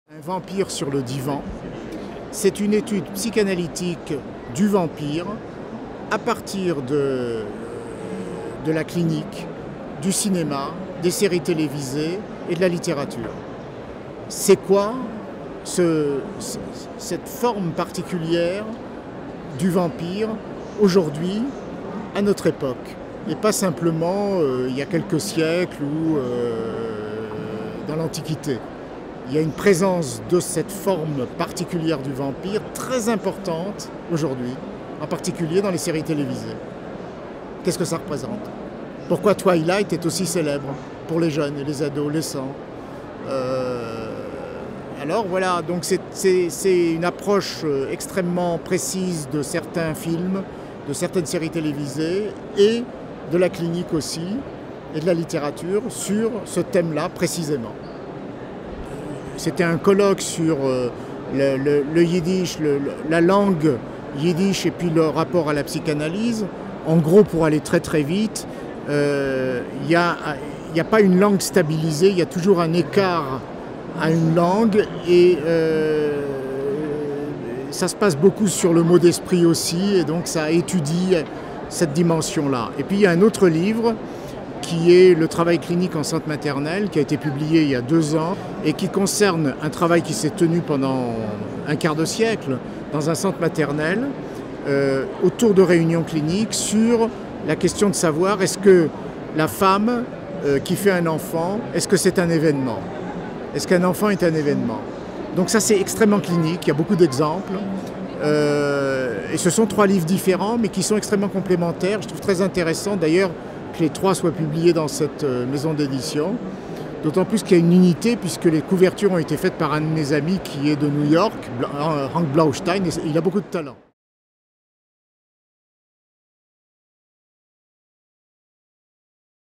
Un vampire sur le divan, c'est une étude psychanalytique du vampire à partir de la clinique, du cinéma, des séries télévisées et de la littérature. C'est quoi cette forme particulière du vampire aujourd'hui, à notre époque, et pas simplement il y a quelques siècles ou dans l'Antiquité. Il y a une présence de cette forme particulière du vampire très importante aujourd'hui, en particulier dans les séries télévisées. Qu'est-ce que ça représente? Pourquoi Twilight est aussi célèbre pour les jeunes et les adolescents? Alors voilà, donc c'est une approche extrêmement précise de certains films, de certaines séries télévisées et de la clinique aussi, et de la littérature sur ce thème-là précisément. C'était un colloque sur le yiddish, la langue yiddish et puis le rapport à la psychanalyse. En gros, pour aller très très vite, il n'y a pas une langue stabilisée, il y a toujours un écart à une langue et ça se passe beaucoup sur le mot d'esprit aussi, et donc ça étudie cette dimension-là. Et puis il y a un autre livre qui est le travail clinique en centre maternel, qui a été publié il y a 2 ans et qui concerne un travail qui s'est tenu pendant un quart de siècle dans un centre maternel autour de réunions cliniques sur la question de savoir est-ce que la femme qui fait un enfant, est-ce que c'est un événement? Est-ce qu'un enfant est un événement? Donc ça c'est extrêmement clinique, il y a beaucoup d'exemples. Et ce sont 3 livres différents mais qui sont extrêmement complémentaires. Je trouve très intéressant d'ailleurs que les 3 soient publiés dans cette maison d'édition. D'autant plus qu'il y a une unité puisque les couvertures ont été faites par un de mes amis qui est de New York, Hank Blaustein, et il a beaucoup de talent.